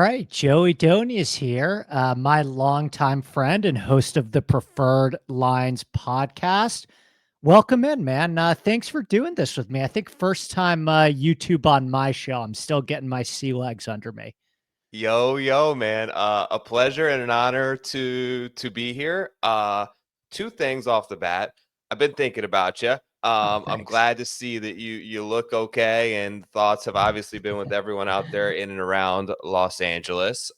right, Joey Idone is here, my longtime friend and host of the Preferred Lines podcast. Welcome in, man. Thanks for doing this with me. I think first time YouTube on my show. I'm still getting my sea legs under me. Yo, man. A pleasure and an honor to be here. Two things off the bat. I've been thinking about you. Oh, I'm thanks. glad to see that you look okay, and thoughts have obviously been with everyone out there in and around Los Angeles.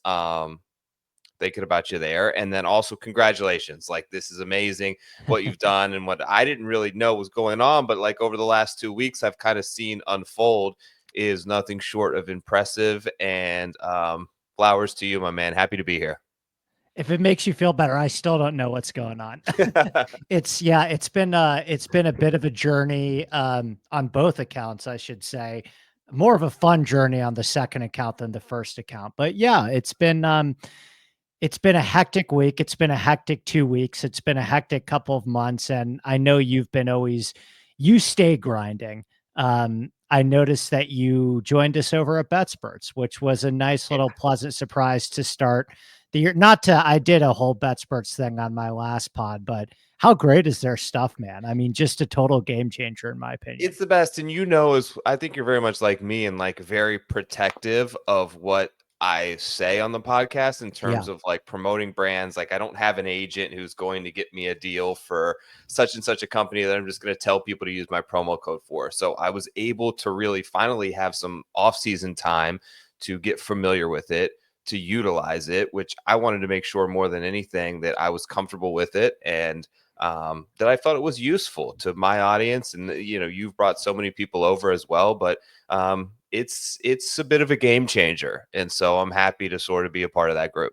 Thinking about you there, and then also congratulations. Like, this is amazing what you've done, and what I didn't really know was going on, but like over the last 2 weeks, I've kind of seen unfold is nothing short of impressive. And flowers to you, my man. Happy to be here. If it makes you feel better, I still don't know what's going on. It's been a bit of a journey on both accounts, I should say. More of a fun journey on the second account than the first account. But yeah, it's been a hectic week. It's been a hectic 2 weeks. It's been a hectic couple of months. And I know you stay grinding. I noticed that you joined us over at BetSperts, which was a nice little pleasant surprise to start the year. I did a whole BetSperts thing on my last pod, but how great is their stuff, man? I mean, just a total game changer, in my opinion. It's the best. And is I think you're very much like me, and like very protective of what I say on the podcast in Yeah. terms of like promoting brands. Like, I don't have an agent who's going to get me a deal for such and such a company that I'm just going to tell people to use my promo code for. So I was able to really finally have some off-season time to get familiar with it, to utilize it, which I wanted to make sure more than anything that I was comfortable with it, and that I thought it was useful to my audience. And you've brought so many people over as well, but it's a bit of a game changer, and so I'm happy to sort of be a part of that group.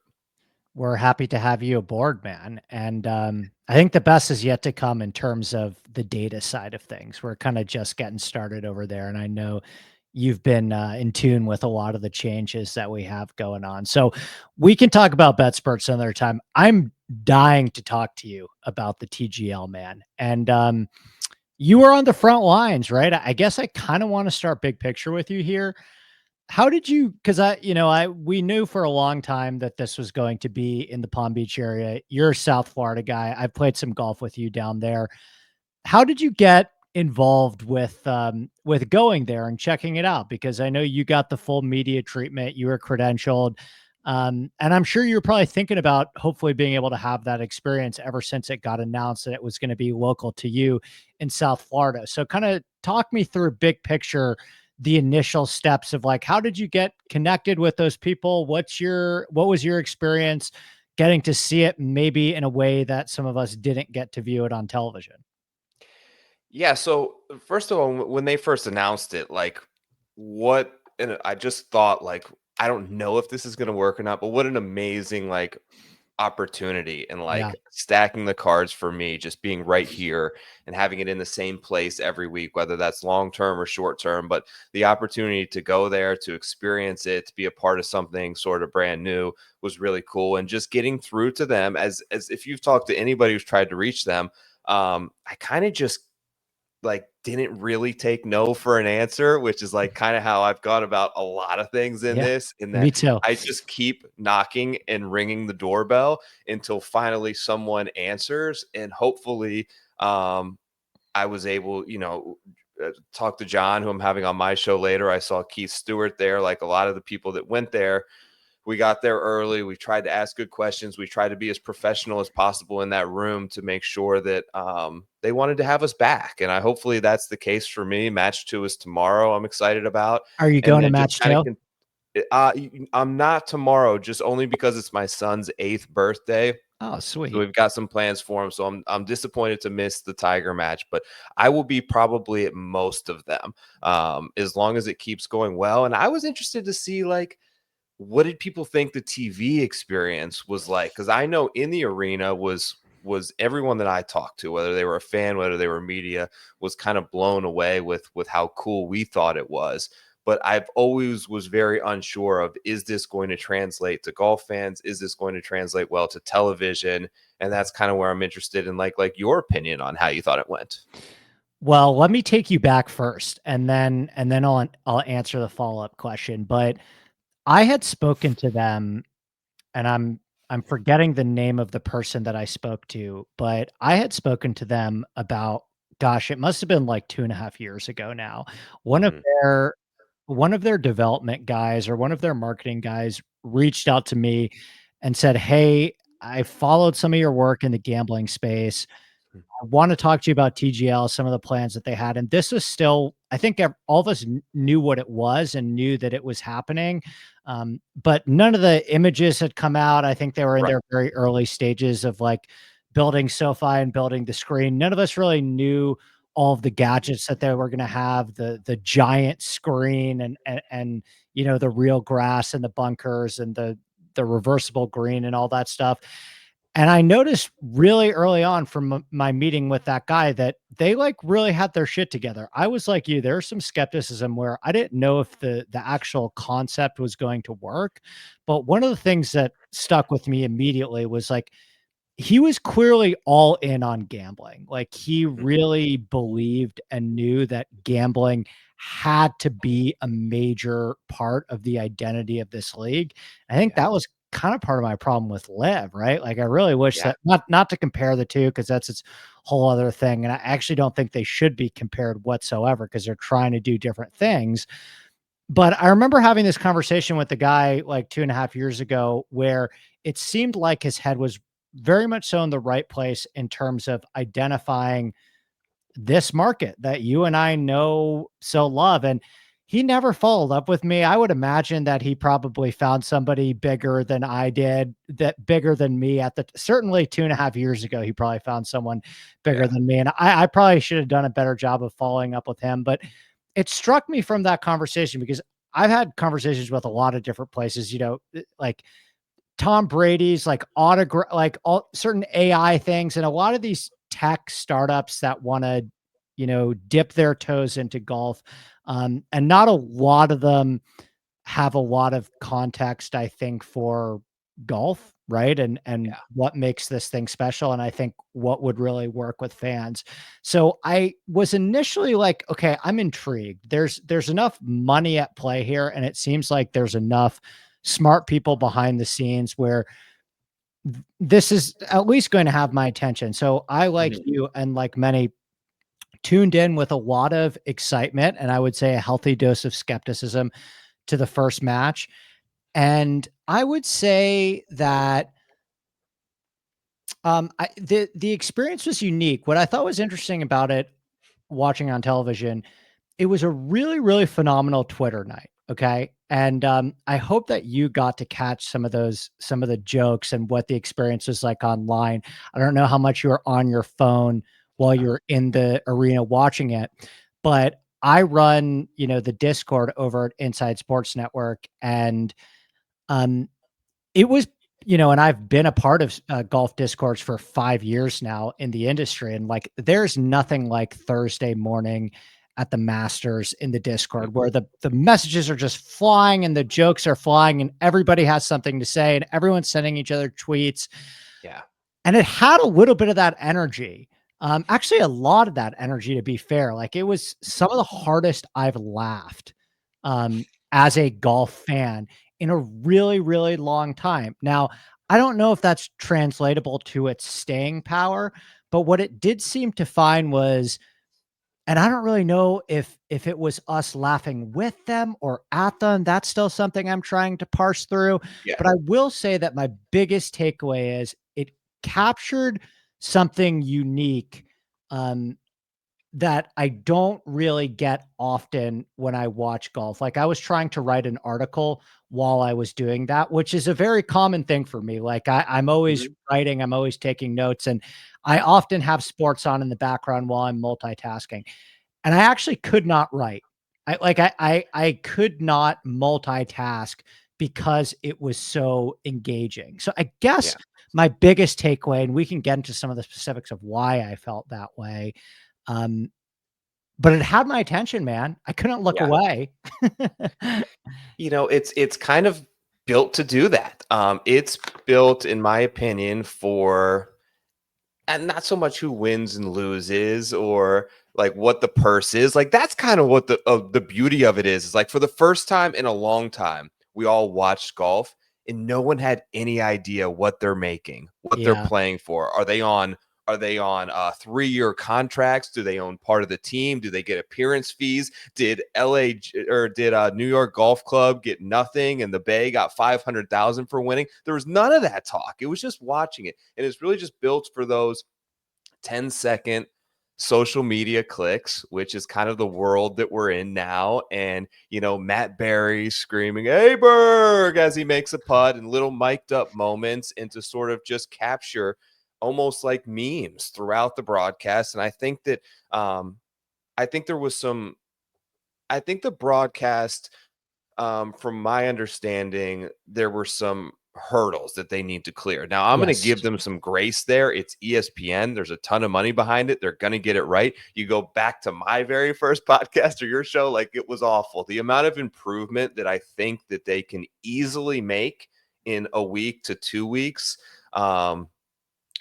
We're happy to have you aboard, man. And I think the best is yet to come in terms of the data side of things. We're kind of just getting started over there. And I know you've been in tune with a lot of the changes that we have going on. So we can talk about BetSperts another time. I'm dying to talk to you about the TGL, man. And you were on the front lines, right? I guess I kind of want to start big picture with you here. How did you, because we knew for a long time that this was going to be in the Palm Beach area. You're a South Florida guy. I've played some golf with you down there. How did you get involved with going there and checking it out? Because I know you got the full media treatment. You were credentialed. And I'm sure you're probably thinking about hopefully being able to have that experience ever since it got announced that it was going to be local to you in South Florida. So kind of talk me through big picture, the initial steps of like, how did you get connected with those people? What was your experience getting to see it maybe in a way that some of us didn't get to view it on television? Yeah. So first of all, when they first announced it, like, what, and I just thought, like, I don't know if this is going to work or not, but what an amazing, like, opportunity, and Yeah. like stacking the cards for me, just being right here and having it in the same place every week, whether that's long term or short term. But the opportunity to go there, to experience it, to be a part of something sort of brand new was really cool. And just getting through to them, as if you've talked to anybody who's tried to reach them, I kind of just like didn't really take no for an answer, which is like kind of how I've gone about a lot of things in Yeah. this, in Me that too. I just keep knocking and ringing the doorbell until finally someone answers. And hopefully, I was able, talk to John, who I'm having on my show later. I saw Keith Stewart there. Like, a lot of the people that went there, we got there early. We tried to ask good questions. We tried to be as professional as possible in that room to make sure that they wanted to have us back. And hopefully that's the case for me. Match 2 is tomorrow. I'm excited about. Are you And going to then just match kind of, two? I'm not tomorrow, just only because it's my son's 8th birthday. Oh, So sweet. we've got some plans for him. So I'm disappointed to miss the Tiger match, but I will be probably at most of them, as long as it keeps going well. And I was interested to see, like, what did people think the TV experience was like? Because I know in the arena was everyone that I talked to, whether they were a fan, whether they were media, was kind of blown away with how cool we thought it was. But I've always was very unsure of, is this going to translate to golf fans? Is this going to translate well to television? And that's kind of where I'm interested in, like your opinion on how you thought it went. Well, let me take you back first, and then I'll answer the follow-up question. But I had spoken to them, and I'm forgetting the name of the person that I spoke to, but I had spoken to them about, gosh, it must have been like 2.5 years ago now. One of Mhm. their one of their development guys or one of their marketing guys reached out to me and said, "Hey, I followed some of your work in the gambling space. Mm. I want to talk to you about TGL, some of the plans that they had." And this was still, I think all of us knew what it was and knew that it was happening. But none of the images had come out. I think they were in Right. their very early stages of like building SoFi and building the screen. None of us really knew all of the Mhm. gadgets that they were going to have, the giant screen and the real grass and the bunkers and the reversible green and all that stuff. And I noticed really early on from my meeting with that guy that they like really had their shit together. I was like you, there's some skepticism where I didn't know if the actual concept was going to work. But one of the things that stuck with me immediately was like he was clearly all in on gambling. Like he Mhm. really believed and knew that gambling had to be a major part of the identity of this league. I think Yeah. that was kind of part of my problem with Live, right? Like I really wish Yeah. that not to compare the two because that's its whole other thing. And I actually don't think they should be compared whatsoever because they're trying to do different things. But I remember having this conversation with the guy like 2.5 years ago where it seemed like his head was very much so in the right place in terms of identifying this market that you and I know so love. And he never followed up with me. I would imagine that he probably found somebody bigger than I did, that bigger than me at the certainly 2.5 years ago. He probably found someone bigger Yeah. than me. And I probably should have done a better job of following up with him. But it struck me from that conversation because I've had conversations with a lot of different places, like Tom Brady's like autograph, like all certain AI things, and a lot of these tech startups that want to, dip their toes into golf. And not a lot of them have a lot of context, I think, for golf, right? And Yeah. what makes this thing special. And I think what would really work with fans. So I was initially like, okay, I'm intrigued. There's enough money at play here, and it seems like there's enough smart people behind the scenes where this is at least going to have my attention. So I, like Mhm. you and like many, tuned in with a lot of excitement and I would say a healthy dose of skepticism to the first match. And I would say that the experience was unique. What I thought was interesting about it, watching on television, it was a really, really phenomenal Twitter night. Okay. And I hope that you got to catch some of the jokes and what the experience was like online. I don't know how much you were on your phone while Yeah. you're in the arena watching it, but I run, the Discord over at Inside Sports Network, and um, it was, and I've been a part of golf discourse for 5 years now in the industry. And like, there's nothing like Thursday morning at the Masters in the Discord Mhm. where the messages are just flying and the jokes are flying and everybody has something to say and everyone's sending each other tweets. Yeah. And it had a little bit of that energy. Actually, a lot of that energy, to be fair. Like it was some of the hardest I've laughed as a golf fan in a really, really long time. Now, I don't know if that's translatable to its staying power, but what it did seem to find was, and I don't really know if it was us laughing with them or at them. That's still something I'm trying to parse through. Yeah. But I will say that my biggest takeaway is it captured something unique um, that I don't really get often when I watch golf. Like I was trying to write an article while I was doing that, which is a very common thing for me. Like I'm always Mhm. writing, I'm always taking notes, and I often have sports on in the background while I'm multitasking. And I actually could not write. I could not multitask because it was so engaging. So I guess Yeah. my biggest takeaway, and we can get into some of the specifics of why I felt that way, um, but it had my attention, man. I couldn't look Yeah. away. It's kind of built to do that. It's built, in my opinion, for and not so much who wins and loses or like what the purse is. Like that's kind of what the beauty of it is. Is like for the first time in a long time, we all watched golf and no one had any idea what they're making, what they're Yeah. playing for. Are they on 3-year contracts? Do they own part of the team? Do they get appearance fees? Did New York Golf Club get nothing and the Bay got 500,000 for winning? There was none of that talk. It was just watching it. And it's really just built for those 10-second social media clicks, which is kind of the world that we're in now. And, Matt Barry screaming, "Hey, Berg," as he makes a putt, and little mic'd up moments, and to sort of just capture almost like memes throughout the broadcast. And I think that, I think there was some, I think the broadcast, from my understanding, there were some hurdles that they need to clear. Now, I'm going to Yes. give them some grace there. It's ESPN. There's a ton of money behind it. They're going to get it right. You go back to my very first podcast or your show, like it was awful. The amount of improvement that I think that they can easily make in a week to 2 weeks,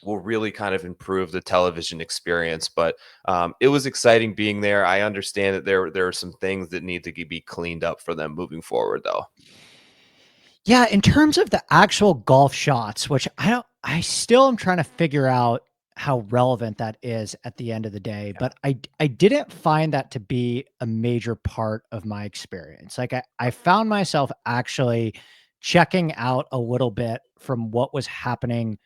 will really kind of improve the television experience. But it was exciting being there. I understand that there are some things that need to be cleaned up for them moving forward, though. Yeah, in terms of the actual golf shots, which I still am trying to figure out how relevant that is at the end of the day, Yeah. but I didn't find that to be a major part of my experience. Like I found myself actually checking out a little bit from what was happening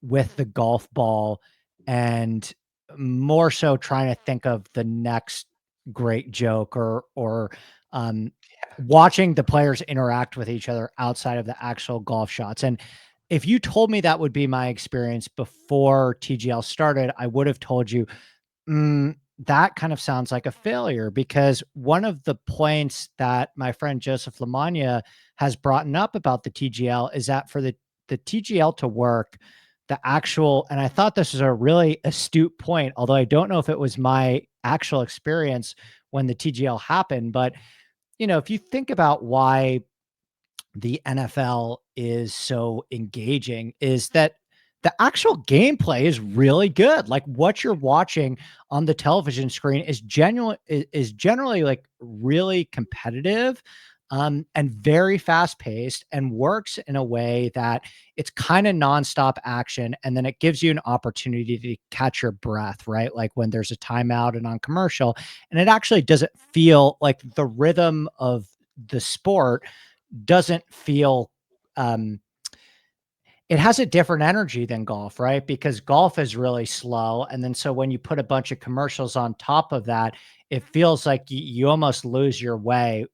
with the golf ball and more so trying to think of the next great joke or um watching the players interact with each other outside of the actual golf shots. And if you told me that would be my experience before TGL started, I would have told you, that kind of sounds like a failure because one of the points that my friend Joseph Lamagna has brought up about the TGL is that for the TGL to work, the actual, and I thought this was a really astute point, although I don't know if it was my actual experience when the TGL happened, but if you think about why the NFL is so engaging is that the actual gameplay is really good. Like what you're watching on the television screen is generally like really competitive and very fast paced and works in a way that it's kind of nonstop action. And then it gives you an opportunity to catch your breath, right? Like when there's a timeout and on commercial, and it actually doesn't feel like the rhythm of the sport doesn't feel um it has a different energy than golf, right? Because golf is really slow. And then so when you put a bunch of commercials on top of that, it feels like you almost lose your way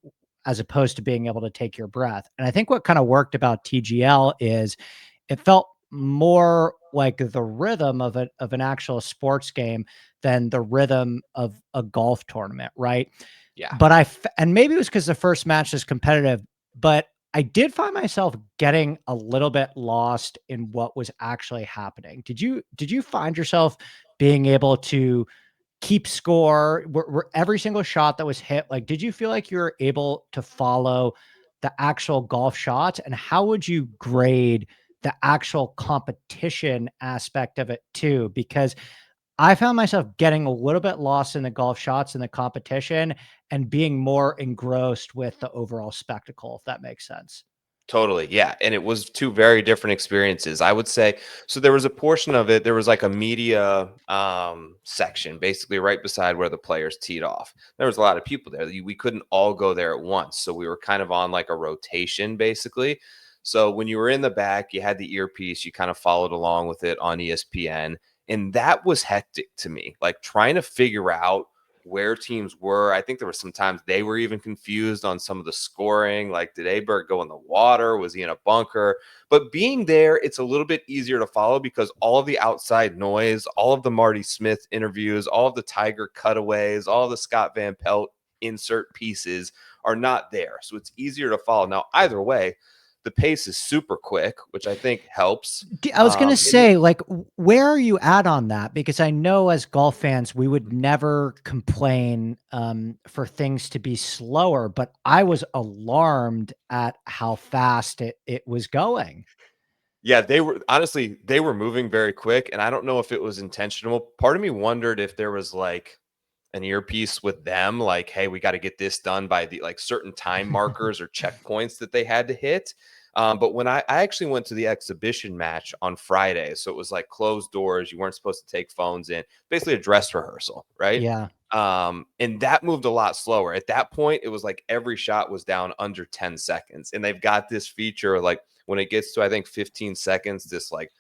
as opposed to being able to take your breath. And I think what kind of worked about TGL is it felt more like the rhythm of an actual sports game than the rhythm of a golf tournament, right? Yeah. But and maybe it was because the first match is competitive, but I did find myself getting a little bit lost in what was actually happening. Did you find yourself being able to keep score? Were every single shot that was hit, like, did you feel like you were able to follow the actual golf shots? And how would you grade the actual competition aspect of it too? Because I found myself getting a little bit lost in the golf shots and the competition and being more engrossed with the overall spectacle, if that makes sense. Totally. Yeah. And it was two very different experiences. I would say, so there was a portion of it, there was like a media section basically right beside where the players teed off. There was a lot of people there. We couldn't all go there at once. So we were kind of on like a rotation basically. So when you were in the back, you had the earpiece, you kind of followed along with it on ESPN. And that was hectic to me, like trying to figure out where teams were. I think there were some times they were even confused on some of the scoring. Like, did Aberg go in the water? Was he in a bunker? But being there, it's a little bit easier to follow because all of the outside noise, all of the Marty Smith interviews, all of the Tiger cutaways, all of the Scott Van Pelt insert pieces are not there. So it's easier to follow. Now, either way, the pace is super quick, which I think helps. I was gonna And then, say, like, where are you at on that? Because I know as golf fans, we would never complain for things to be slower, but I was alarmed at how fast it was going. yeah, they were moving very quick, and I don't know if it was intentional. Part of me wondered if there was like an earpiece with them, like, hey, we got to get this done by the like certain time markers or checkpoints that they had to hit. But when I actually went to the exhibition match on Friday, so it was like closed doors, you weren't supposed to take phones in, basically a dress rehearsal, right? Yeah. And that moved a lot slower. At that point, it was like every shot was down under 10 seconds. And they've got this feature like when it gets to, I think, 15 seconds, this like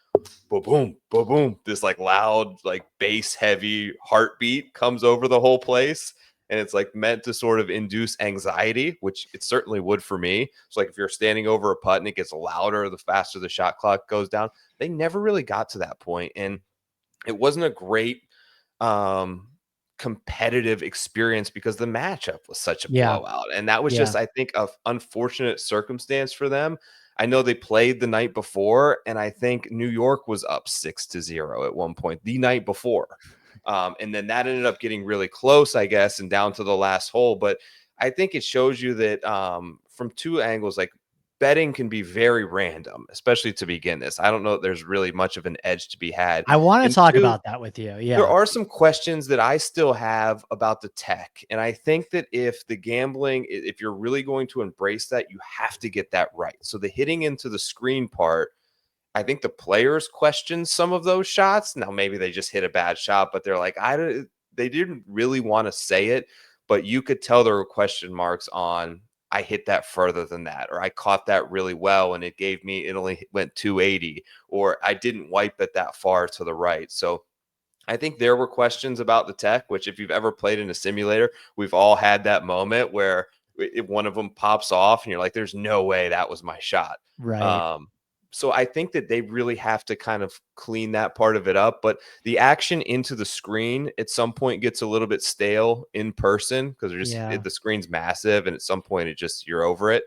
boom, boom, boom, boom, this like loud, like bass heavy heartbeat comes over the whole place. And it's like meant to sort of induce anxiety, which it certainly would for me. So, like, if you're standing over a putt and it gets louder, the faster the shot clock goes down. They never really got to that point. And it wasn't a great um competitive experience because the matchup was such a Yeah. blowout. And that was Yeah. just, I think, a unfortunate circumstance for them. I know they played the night before, and I think New York was up 6-0 at one point the night before. And then that ended up getting really close, I guess, and down to the last hole. But I think it shows you that from two angles, like betting can be very random, especially to begin this. I don't know that there's really much of an edge to be had. I wanna And talk two, about that with you. there Yeah. are some questions that I still have about the tech. And I think that if the gambling, if you're really going to embrace that, you have to get that right. So the hitting into the screen part, I think the players question some of those shots. Now, maybe they just hit a bad shot, but they're like, I don't, they didn't really want to say it, but you could tell there were question marks on, I hit that further than that, or I caught that really well and it gave me, it only went 280, or I didn't wipe it that far to the right. So I think there were questions about the tech, which if you've ever played in a simulator, we've all had that moment where if one of them pops off and you're like, there's no way that was my shot. Right. Um, so I think that they really have to kind of clean that part of it up. But the action into the screen at some point gets a little bit stale in person because Yeah. the screen's massive, and at some point it just, you're over it.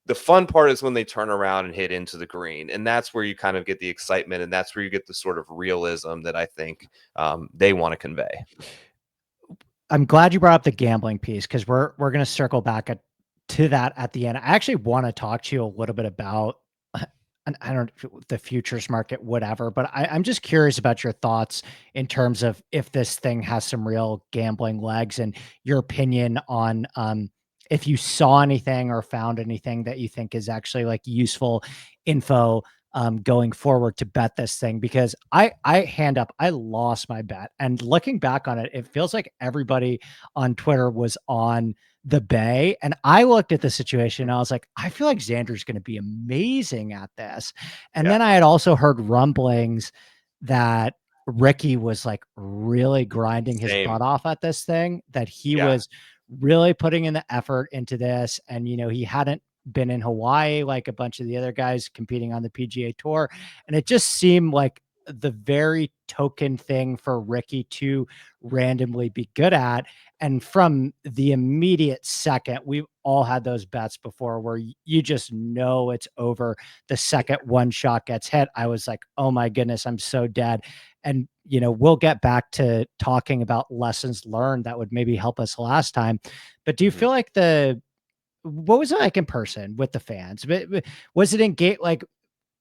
The fun part is when they turn around and hit into the green, and that's where you kind of get the excitement, and that's where you get the sort of realism that I think they want to convey. I'm glad you brought up the gambling piece because we're gonna circle back to that at the end. I actually want to talk to you a little bit about, and I don't the futures market, whatever, but I'm just curious about your thoughts in terms of if this thing has some real gambling legs and your opinion on if you saw anything or found anything that you think is actually like useful info going forward to bet this thing because I hand up I lost my bet and looking back on it it feels like everybody on Twitter was on the Bay and I looked at the situation and I was like I feel like Xander's going to be amazing at this and Yeah, then I had also heard rumblings that Ricky was like really grinding his same. butt off at this thing that he Yeah. was really putting in the effort into this and you know he hadn't been in Hawaii like a bunch of the other guys competing on the PGA Tour. And it just seemed like the very token thing for Ricky to randomly be good at. And from the immediate second, we've all had those bets before where you just know it's over the second one shot gets hit. I was like, oh my goodness, I'm so dead. And, you know, we'll get back to talking about lessons learned that would maybe help us last time. But do you Mhm. feel like what was it like in person with the fans? Was it in gate like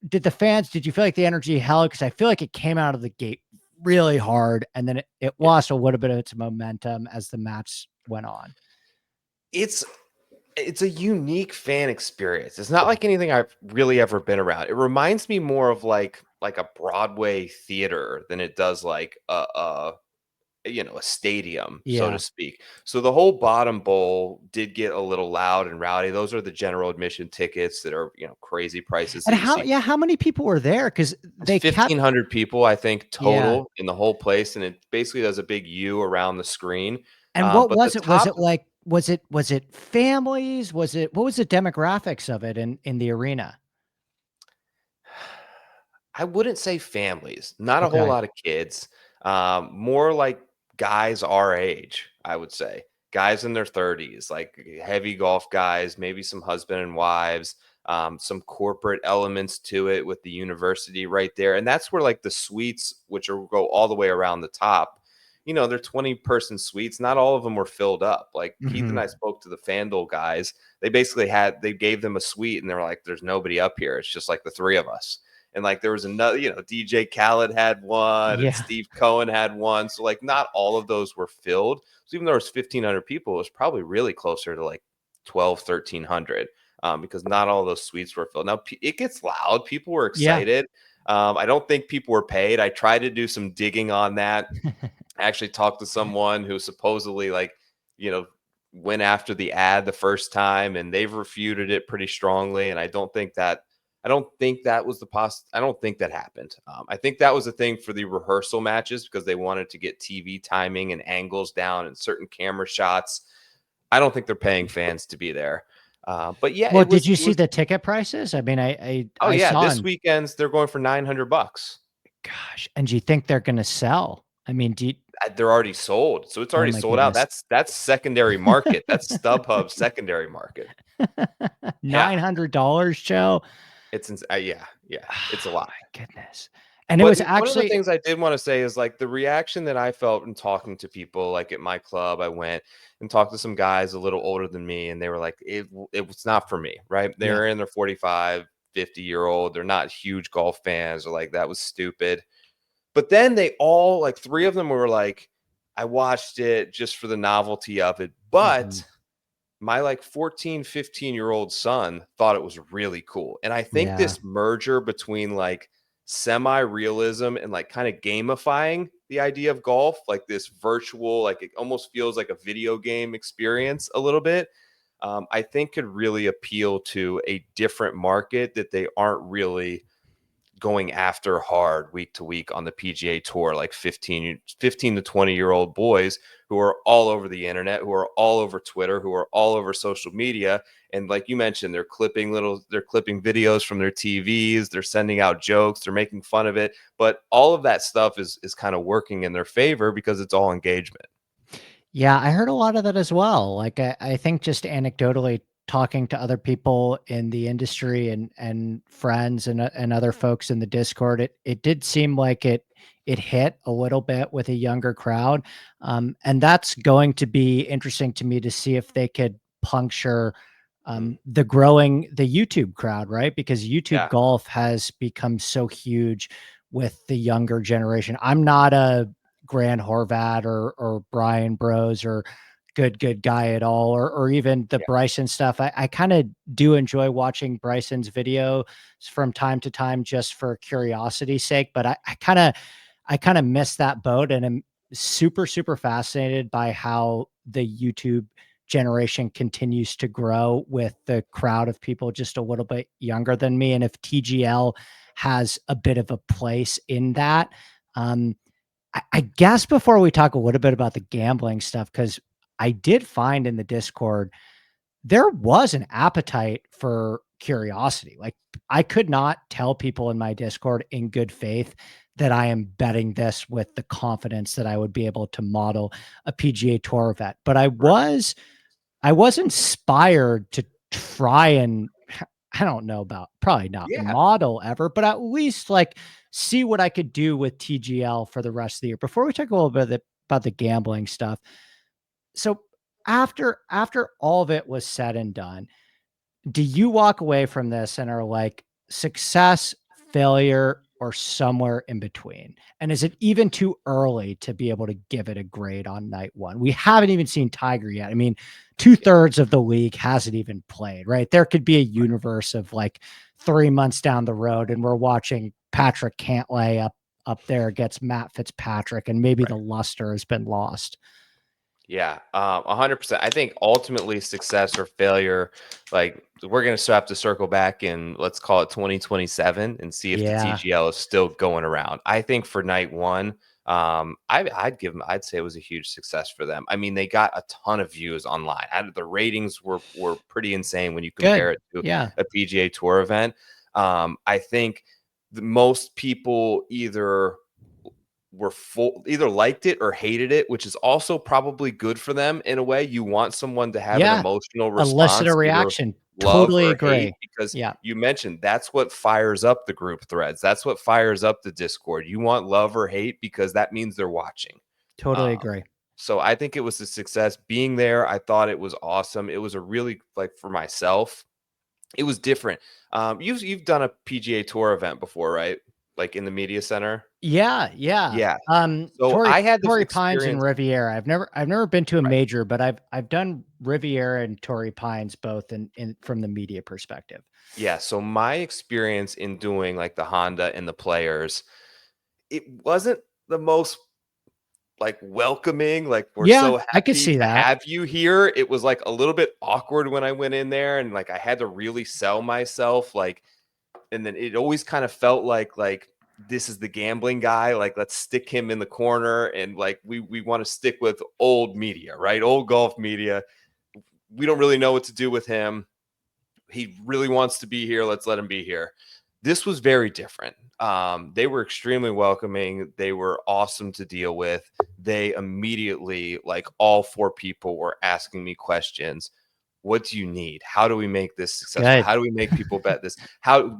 did you feel like the energy held? Because I feel like it came out of the gate really hard and then it Yeah. lost a little bit of its momentum as the match went on. It's it's a unique fan experience. It's not like anything I've really ever been around. It reminds me more of like a Broadway theater than it does like a stadium, so to Yeah. speak. So the whole bottom bowl did get a little loud and rowdy. Those are the general admission tickets that are, crazy prices And that you see. how many people were there? Because It's they kept 1,500 people, I think, yeah. total in the whole place, and it basically does a big U around the screen. And what But the was it? Was top, it like was it families? Was it what was the demographics of it in the arena? I wouldn't say families, not a whole Okay. lot of kids, more like guys our age, I would say. Guys in their 30s, like heavy golf guys, maybe some husband and wives, some corporate elements to it with the university right there. And that's where like the suites, which are go all the way around the top, they're 20-person suites. Not all of them were filled up. Like Keith and Mhm. I spoke to the FanDuel guys. They gave them a suite and they were like, there's nobody up here. It's just like the three of us. And like there was another, DJ Khaled had one and Yeah. Steve Cohen had one. So like not all of those were filled. So even though it was 1,500 people, it was probably really closer to like 12, 1,300, because not all those suites were filled. Now it gets loud. People were Yeah. excited. I don't think people were paid. I tried to do some digging on that. I actually talked to someone who supposedly you know, went after the ad the first time, and they've refuted it pretty strongly. And I don't think that was I don't think that happened. I think that was a thing for the rehearsal matches because they wanted to get TV timing and angles down and certain camera shots. I don't think they're paying fans to be there. But yeah, Well, did you it see was. the ticket prices? I mean, Oh I yeah, saw this on weekend's they're going for $900. gosh, and do you think they're gonna sell? I mean, do you They're already sold. So it's oh already my sold out. goodness. That's secondary market. That's StubHub's secondary market. Yeah. $900, Joe? Yeah, yeah, it's a Oh lot. my goodness. And it But was one of the actually things I did wanna say is, like, the reaction that I felt in talking to people, like, at my club, I went and talked to some guys a little older than me, and they were like, it was not for me," right? yeah. They're in their 45, 50-year-old, they're not huge golf fans, they're like, "That was stupid." But then they all like 3 of them were like, "I watched it just for the novelty of it, Mhm. but my like 14, 15-year-old son thought it was really cool." And I think Yeah. this merger between like semi-realism and like kind of gamifying the idea of golf, like this virtual, like it almost feels like a video game experience a little bit, I think could really appeal to a different market that they aren't really going after hard week to week on the PGA Tour, like 15 to 20-year-old boys who are all over the internet, who are all over Twitter, who are all over social media. And like you mentioned, they're clipping videos from their TVs, they're sending out jokes, they're making fun of it. But all of that stuff is kind of working in their favor because it's all engagement. Yeah, I heard a lot of that as well. Like, I think just anecdotally talking to other people in the industry and friends and other folks in the Discord, it did seem like it hit a little bit with a younger crowd, and that's going to be interesting to me to see if they could puncture Mm, the YouTube crowd, right? Because YouTube yeah, golf has become so huge with the younger generation. I'm not a Grant Horvat or Brian Bros or good guy at all, or even the yeah, Bryson stuff. I kind of do enjoy watching Bryson's video from time to time just for curiosity's sake, but I kind of miss that boat and am super fascinated by how the YouTube generation continues to grow with the crowd of people just a little bit younger than me. And if TGL has a bit of a place in that, um, I guess before we talk a little bit about the gambling stuff, because I did find in the Discord there was an appetite for curiosity. Like, I could not tell people in my Discord in good faith that I am betting this with the confidence that I would be able to model a PGA Tour event, but right. I was inspired to try and I don't know about probably not Yeah, model ever, but at least like see what I could do with TGL for the rest of the year. Before we talk a little bit about the gambling stuff. So after all of it was said and done, do you walk away from this and are like success, failure, or somewhere in between? And is it even too early to be able to give it a grade on night one? We haven't even seen Tiger yet. I mean, yeah, 2/3 of the league hasn't even played, right? There could be a universe of like 3 months down the road, and we're watching Patrick Cantlay up there against Matt Fitzpatrick, and maybe the right. luster has been lost. Yeah, 100%. I think ultimately success or failure, like we're gonna still have to circle back and let's call it 2027 and see if the Yeah. TGL is still going around. I think for night one, I'd give them, I'd say it was a huge success for them. I mean, they got a ton of views online. The ratings were pretty insane when you compare Good. it to Yeah. a PGA Tour event. I think the most people either liked it or hated it, which is also probably good for them in a way. You want someone to have an Yeah. emotional Elicit a response, either reaction. love Totally or hate, agree. because Yeah. you mentioned that's what fires up the group threads. That's what fires up the Discord. You want love or hate because that means they're watching. Totally Um, agree. so I think it was a success being there. I thought it was awesome. It was a really, like, for myself, It was different. You've done a PGA Tour event before, right? Like in the media center. Yeah, yeah. Yeah. So Torrey I had the Torrey Pines and experience. Riviera. I've never been to a Right. major, but I've done Riviera and Torrey Pines both in from the media perspective. Yeah. So my experience in doing like the Honda and the players, it wasn't the most like welcoming, like we're Yeah, so I could happy see to that. have you here. It was like a little bit awkward when I went in there and like I had to really sell myself. Like, and then it always kind of felt like this is the gambling guy, like let's stick him in the corner, and like we want to stick with old media, right? Old golf media. We don't really know what to do with him. He really wants to be here, let's let him be here. This was very different. They were extremely welcoming, they were awesome to deal with. They immediately, like all four people, were asking me questions. What do you need? How do we make this successful? Good. How do we make people bet this?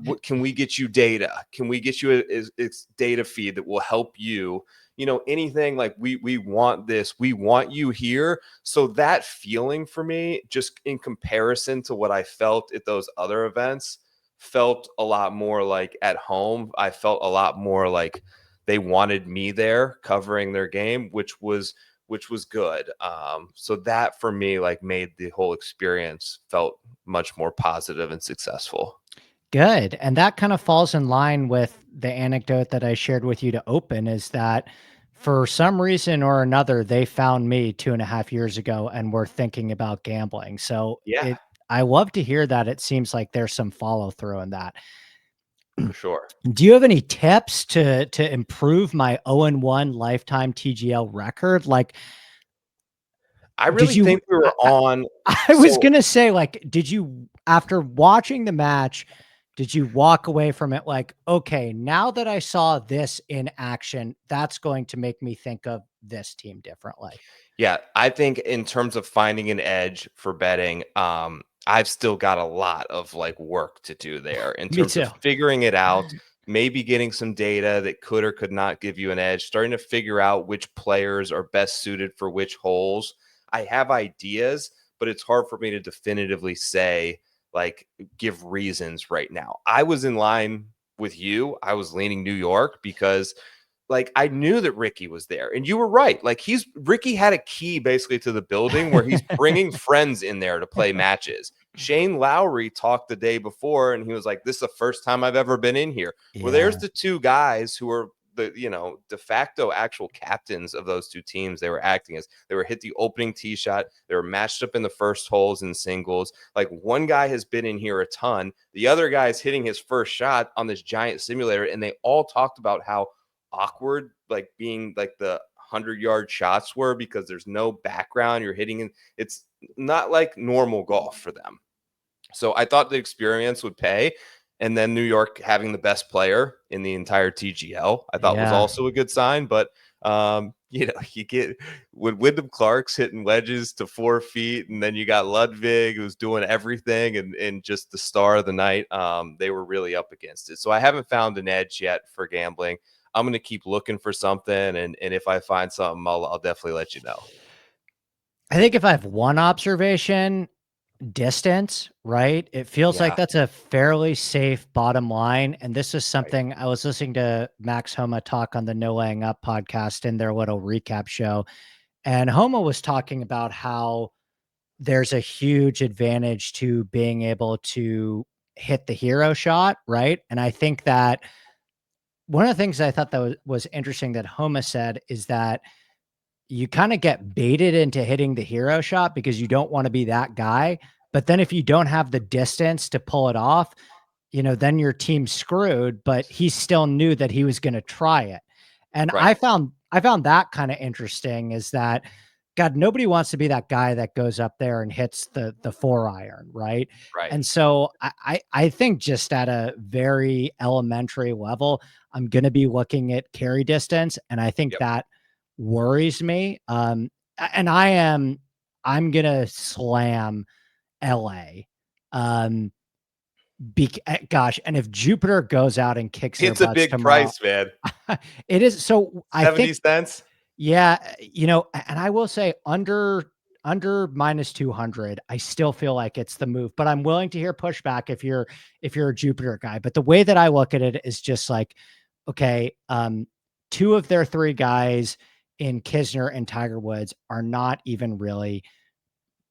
What can we get you data? Can we get you a data feed that will help you? Anything like we want this. We want you here. So that feeling for me, just in comparison to what I felt at those other events, felt a lot more like at home. I felt a lot more like they wanted me there covering their game, which was good. So that for me, like, made the whole experience felt much more positive and successful. Good. And that kind of falls in line with the anecdote that I shared with you to open is that for some reason or another, they found me 2.5 years ago and were thinking about gambling. So Yeah, I love to hear that. It seems like there's some follow through in that. for sure. Do you have any tips to improve my 0-1 lifetime TGL record? Like, I did really you? think we were on. I was So gonna say, like, did you after watching the match, did you walk away from it like, "Okay, now that I saw this in action, that's going to make me think of this team differently." yeah, I think in terms of finding an edge for betting, I've still got a lot of like work to do there in Me terms of too. figuring it out, maybe getting some data that could or could not give you an edge, starting to figure out which players are best suited for which holes. I have ideas, but it's hard for me to definitively say, like, give reasons right now. I was in line with you. I was leaning New York because like I knew that Ricky was there, and you were right. Like Ricky had a key basically to the building where he's bringing friends in there to play matches. Shane Lowry talked the day before, and he was like, "This is the first time I've ever been in here." Well, there's Yeah. the two guys who are the de facto actual captains of those two teams. They were acting as they were hit the opening tee shot. They were matched up in the first holes in singles. Like one guy has been in here a ton. The other guy is hitting his first shot on this giant simulator, and they all talked about how awkward like being like the 100-yard shots were because there's no background you're hitting, and it's not like normal golf for them. So I thought the experience would pay. And then New York having the best player in the entire TGL, I thought was Yeah. also a good sign. But you get with Wyndham Clark's hitting wedges to 4 feet, and then you got Ludwig who's doing everything and just the star of the night. They were really up against it. So I haven't found an edge yet for gambling. I'm gonna keep looking for something, and if I find something, I'll definitely let you know. I think if I have one observation, distance, right? It feels like Yeah, that's a fairly safe bottom line, and this is right. something I was listening to Max Homa talk on the No Laying Up podcast in their little recap show, and Homa was talking about how there's a huge advantage to being able to hit the hero shot, right? And I think that one of the things I thought that was interesting that Homa said is that you kinda get baited into hitting the hero shot because you don't wanna be that guy, but then if you don't have the distance to pull it off, then your team's screwed, but he still knew that he was gonna try it. And Right, I found that kinda interesting is that, God, nobody wants to be that guy that goes up there and hits the 4 iron, right? right. And so I think just at a very elementary level, I'm gonna be looking at carry distance, and I think Yep. that worries me. And I'm gonna slam LA. Um, Gosh, and if Jupiter goes out and kicks their It's a butts big tomorrow, price, man. it is. So I 70 think, cents? yeah, and I will say under minus 200, I still feel like it's the move, but I'm willing to hear pushback if you're a Jupiter guy. But the way that I look at it is just like, okay, two of their three guys in Kisner and Tiger Woods are not even really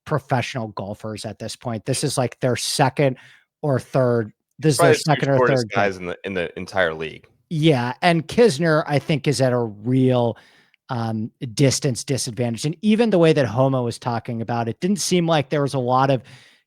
professional golfers at this point. This is like their second or third. This is their Probably the 2 second or shortest third game. guys in the entire league. Yeah, and Kisner, I think, is at a real distance disadvantage. And even the way that Homo was talking about it didn't seem like there was a lot of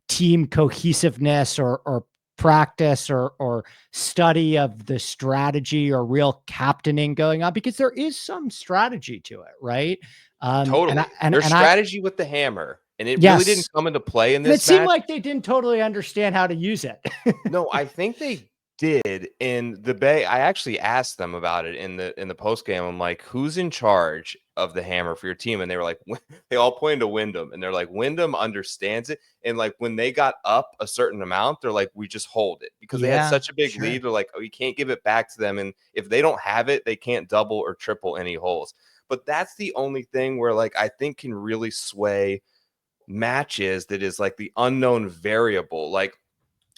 team cohesiveness or practice or study of the strategy or real captaining going on, because there is some strategy to it, right? And I Totally. and Their and I strategy with the hammer, and it really didn't yes, come into play in and it this seemed match. like they didn't totally understand how to use it. No, I think they did in the Bay. I actually asked them about it in the post game. I'm like, "Who's in charge of the hammer for your team?" And they were like, they all pointed to Wyndham, and they're like, "Wyndham understands it." And like when they got up a certain amount, they're like, "We just hold it," because they had Yeah, such a big lead. sure. They're like, "Oh, you can't give it back to them, and if they don't have it, they can't double or triple any holes." But that's the only thing where like I think can really sway matches, that is like the unknown variable. Like,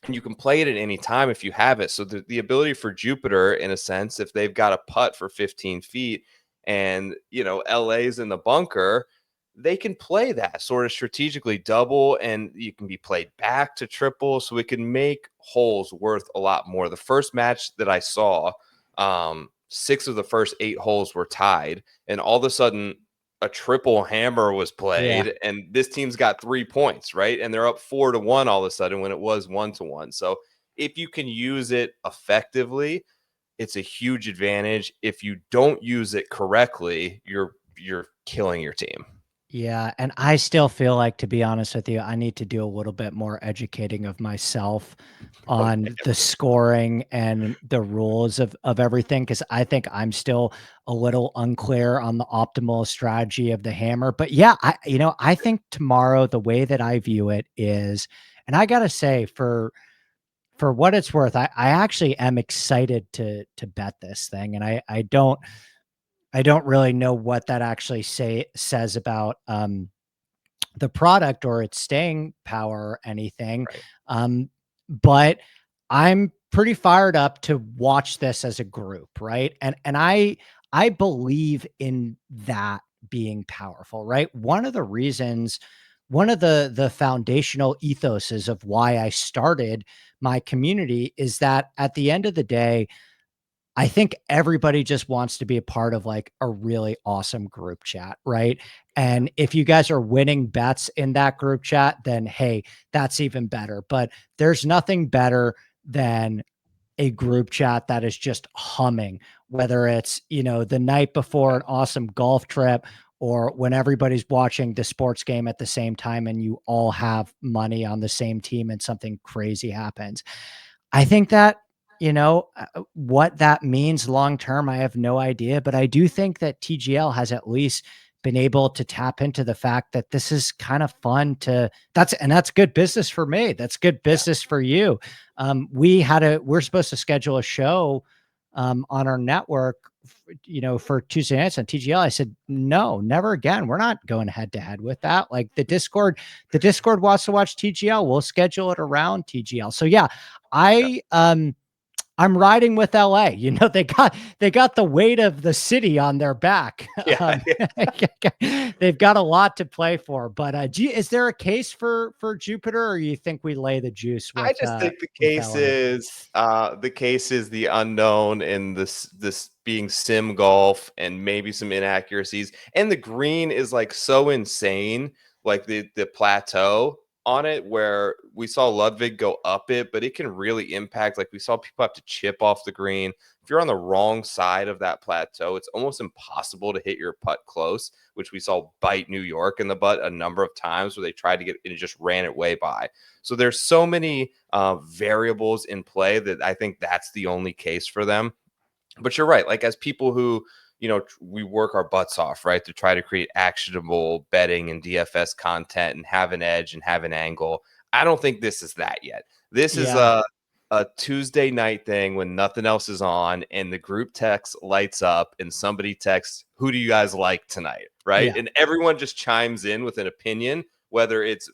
and you can play it at any time if you have it. So the ability for Jupiter, in a sense, if they've got a putt for 15 feet and, LA's in the bunker, they can play that sort of strategically double, and you can be played back to triple. So it can make holes worth a lot more. The first match that I saw, 6 of the first 8 holes were tied, and all of a sudden a triple hammer was Yeah. played, and this team's got 3 points, right? And they're up 4-1 all of a sudden when it was 1-1. So if you can use it effectively, it's a huge advantage. If you don't use it correctly, you're killing your team. Yeah, and I still feel like, to be honest with you, I need to do a little bit more educating of myself Oh, man. on the scoring and the rules of everything, because I think I'm still a little unclear on the optimal strategy of the hammer. But yeah, I think tomorrow the way that I view it is, and I gotta say, for what it's worth, I actually am excited to bet this thing, and I don't really know what that actually says about the product or its staying power or anything. Right. Um, but I'm pretty fired up to watch this as a group, right? And I believe in that being powerful, right? One of the reasons, one of the foundational ethoses of why I started my community is that at the end of the day, I think everybody just wants to be a part of like a really awesome group chat, right? And if you guys are winning bets in that group chat, then hey, that's even better. But there's nothing better than a group chat that is just humming, whether it's, the night before an awesome golf trip or when everybody's watching the sports game at the same time and you all have money on the same team and something crazy happens. I think that, what that means long term, I have no idea, but I do think that TGL has at least been able to tap into the fact that this is kind of fun to that's good business for me. That's good Yeah. business for you. We're supposed to schedule a show on our network, for Tuesday nights on TGL. I said, no, never again. We're not going head to head with that. Like the Discord wants to watch TGL. We'll schedule it around TGL. So yeah, Yeah. I I'm riding with LA. They got the weight of the city on their back. Yeah. Um, they've got a lot to play for. But is there a case for Jupiter, or you think we lay the juice I just think with LA? the case is the unknown in this being sim golf and maybe some inaccuracies. And the green is like so insane, like the plateau on it, where we saw Ludwig go up it, but it can really impact. Like we saw people have to chip off the green. If you're on the wrong side of that plateau, it's almost impossible to hit your putt close, which we saw bite New York in the butt a number of times where they tried to get it and it just ran it way by. So there's so many variables in play that I think that's the only case for them. But you're right. Like as people who, we work our butts off, right, to try to create actionable betting and DFS content and have an edge and have an angle. I don't think this is that yet. This is Yeah. a Tuesday night thing when nothing else is on and the group text lights up and somebody texts, "Who do you guys like tonight?" Right? Yeah. And everyone just chimes in with an opinion, whether it's,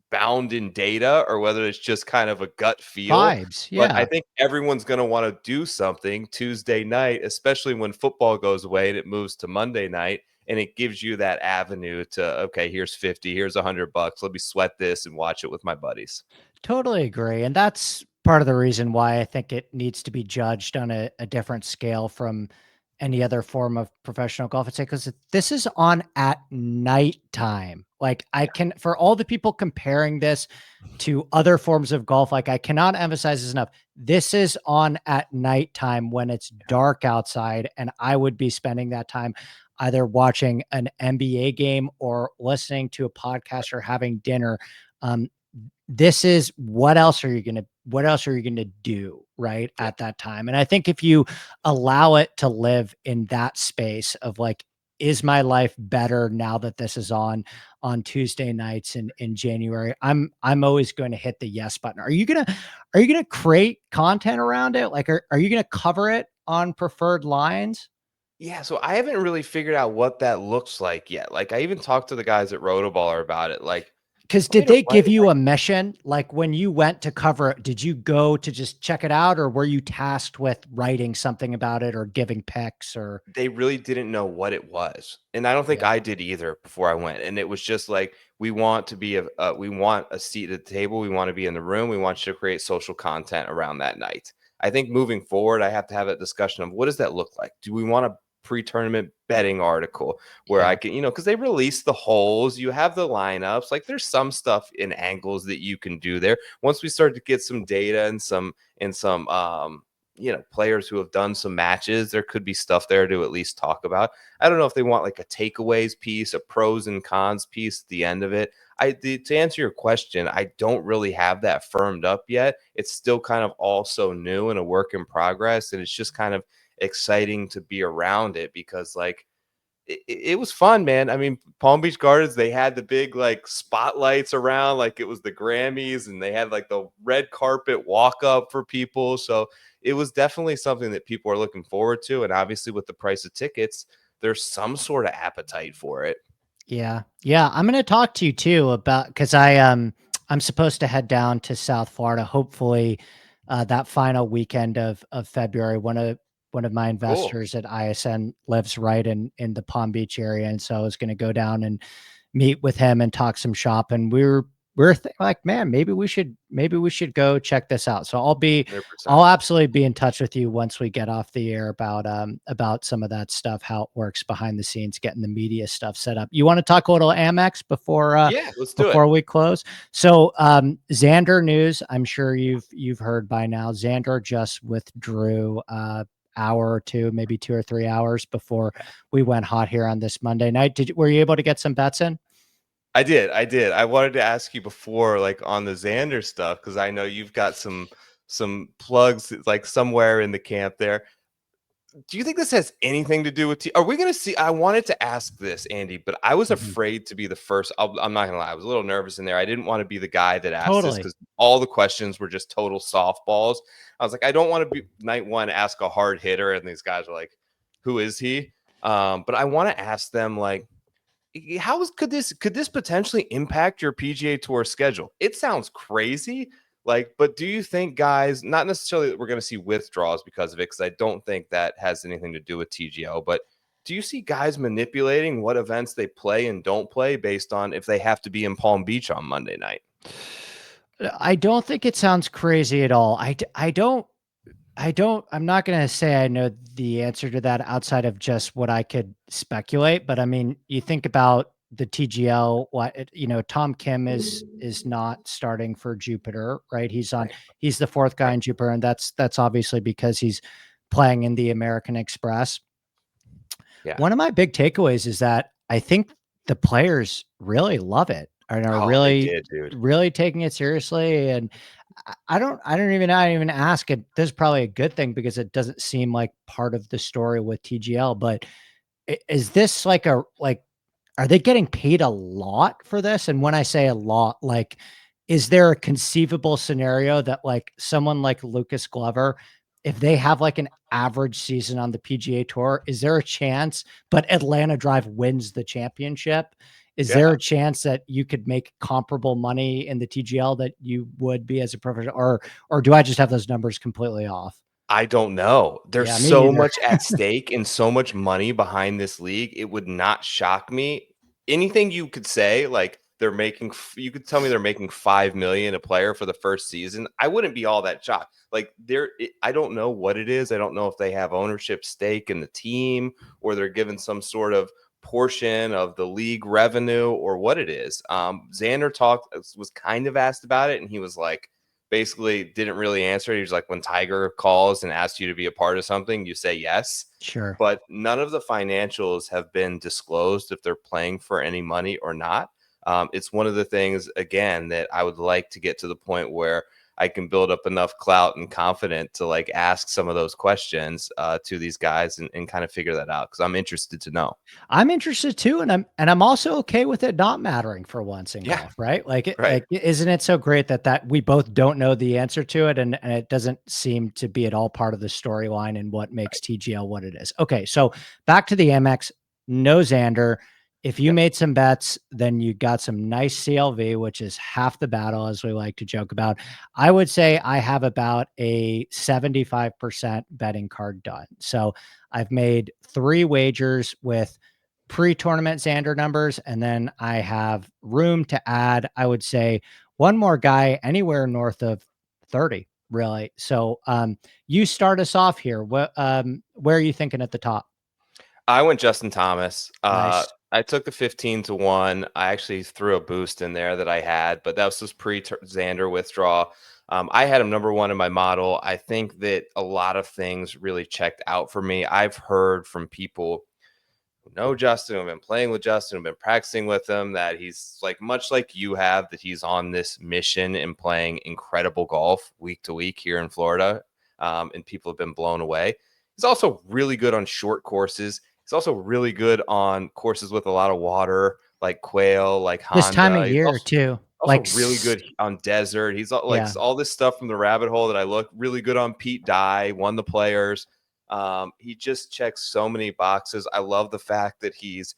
bound in data or whether it's just kind of a gut feel. Vibes. But I Yeah. think everyone's going to want to do something Tuesday night, especially when football goes away and it moves to Monday night. And it gives you that avenue to, okay, here's 50, here's $100. Let me sweat this and watch it with my buddies. Totally agree, and that's part of the reason why I think it needs to be judged on a different scale from any other form of professional golf. It's because this is on at nighttime. Like, I can for all the people comparing this to other forms of golf, like, I cannot emphasize this enough. This is on at nighttime when it's dark outside, and I would be spending that time either watching an NBA game or listening to a podcast or having dinner. Um, this is what else are you gonna do, right, Yeah. at that time? And I think if you allow it to live in that space of like, is my life better now that this is on Tuesday nights in January? I'm always going to hit the yes button. Are you gonna create content around it? Like, are you gonna cover it on preferred lines? Yeah, so I haven't really figured out what that looks like yet. Like I even talked to the guys at Rotoballer about it. Like, 'Cause am I did gonna they give write you a mission? Like, when you went to cover it, did you go to just check it out, or were you tasked with writing something about it or giving pics or they really didn't know what it was, and I don't think yeah, I did either before I went. And it was just like, we want a seat at the table, we want to be in the room, we want you to create social content around that night. I think moving forward, I have to have a discussion of what does that look like. Do we want a pre-tournament betting article where I yeah. can, because they release the holes, you have the lineups, like there's some stuff in angles that you can do there. Once we start to get some data and some players who have done some matches, there could be stuff there to at least talk about. I don't know if they want like a takeaways piece, a pros and cons piece at the end of it. To answer your question, I don't really have that firmed up yet. It's still kind of all so new and a work in progress, and it's just kind of exciting to be around it because like it was fun, man. I mean, Palm Beach Gardens, they had the big like spotlights around, like it was the Grammys, and they had like the red carpet walk up for people. So it was definitely something that people are looking forward to. And obviously, with the price of tickets, there's some sort of appetite for it. Yeah. Yeah, I'm gonna talk to you too about because I'm supposed to head down to South Florida, hopefully, that final weekend of February. One of my Cool. investors at ISN lives right in the Palm Beach area, and so I was gonna go down and meet with him and talk some shop, and like, "Man, maybe we should go check this out." So 100%. I'll absolutely be in touch with you once we get off the air about some of that stuff, how it works behind the scenes, getting the media stuff set up. You wanna talk a little AmEx Yeah, let's do it. before we close? So, Xander news, I'm sure you've heard by now. Xander just withdrew, hour or 2, maybe 2 or 3 hours before we went hot here on this Monday night. Were you able to get some bets in? I did. I did. I wanted to ask you before, like on the Xander stuff, because I know you've got some plugs like somewhere in the camp there. Do you think this has anything to do with Are we going to see? I wanted to ask this, Andy, but I was Mhm. afraid to be the first. I'm not going to lie. I was a little nervous in there. I didn't want to be the guy that asked this Totally. because all the questions were just total softballs. I was like, I don't want to be night one, ask a hard hitter. And these guys are like, who is he? But I want to ask them like, could this potentially impact your PGA Tour schedule? It sounds crazy, like, but do you think guys, not necessarily that we're going to see withdrawals because of it, because I don't think that has anything to do with TGL, but do you see guys manipulating what events they play and don't play based on if they have to be in Palm Beach on Monday night? I don't think it sounds crazy at all. I'm not gonna say I know the answer to that outside of just what I could speculate, but I mean, you think about the TGL, Tom Kim is not starting for Jupiter, right? Right. He's the 4th guy Right. in Jupiter, and that's obviously because he's playing in the American Express. Yeah. One of my big takeaways is that I think the players really love it and are Oh, they really, did, dude. really taking it seriously. And I don't even ask it. This is probably a good thing because it doesn't seem like part of the story with TGL. But is this like are they getting paid a lot for this? And when I say a lot, like is there a conceivable scenario that like someone like Lucas Glover, if they have like an average season on the PGA Tour, is there a chance, but Atlanta Drive wins the championship? Is there Yeah. a chance that you could make comparable money in the TGL that you would be as a professional, or do I just have those numbers completely off? I don't know. There's Yeah, me so neither. much at stake and so much money behind this league. It would not shock me. Anything you could say, like they're making, you could tell me they're making 5 million a player for the first season. I wouldn't be all that shocked. Like I don't know what it is. I don't know if they have ownership stake in the team or they're given some sort of portion of the league revenue or what it is. Xander was kind of asked about it, and he was like, basically didn't really answer. He was like, when Tiger calls and asks you to be a part of something, you say yes. Sure. But none of the financials have been disclosed if they're playing for any money or not. It's one of the things, again, that I would like to get to the point where I can build up enough clout and confidence to like ask some of those questions to these guys and kind of figure that out because I'm interested to know. I'm interested too, and I'm also okay with it not mattering for once in Yeah, golf, right? right. Isn't it so great that we both don't know the answer to it, and it doesn't seem to be at all part of the storyline and what makes TGL what it is. Okay, so back to the Amex, no Xander. If you Yep. made some bets, then you got some nice CLV, which is half the battle, as we like to joke about. I would say I have about a 75% betting card done. So I've made 3 wagers with pre-tournament Xander numbers, and then I have room to add, I would say, one more guy anywhere north of 30, really. So, you start us off here. Where are you thinking at the top? I went Justin Thomas. Nice. I took the 15-1. I actually threw a boost in there that I had, but that was just pre Xander withdrawal. I had him number one in my model. I think that a lot of things really checked out for me. I've heard from people who know Justin, who've been playing with Justin, who've been practicing with him, that he's like much like you have, that he's on this mission and playing incredible golf week to week here in Florida. And people have been blown away. He's also really good on short courses. He's also really good on courses with a lot of water, like Quail, like This time of Honda. He's year too. also really good on desert. He's like Yeah. all this stuff from the rabbit hole that I look really good on. Pete Dye won the Players. He just checks so many boxes. I love the fact that he's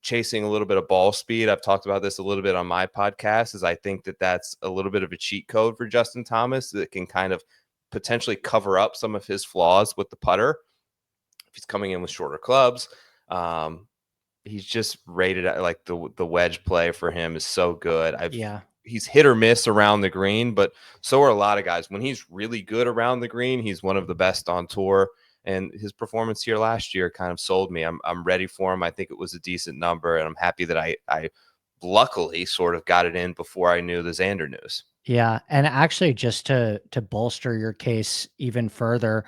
chasing a little bit of ball speed. I've talked about this a little bit on my podcast. Is I think that that's a little bit of a cheat code for Justin Thomas that can kind of potentially cover up some of his flaws with the putter if he's coming in with shorter clubs. He's just rated at like the wedge play for him is so good. Yeah. He's hit or miss around the green, but so are a lot of guys. When he's really good around the green, he's one of the best on tour. And his performance here last year kind of sold me. I'm ready for him. I think it was a decent number, and I'm happy that I luckily sort of got it in before I knew the Xander news. Yeah, and actually, just to bolster your case even further,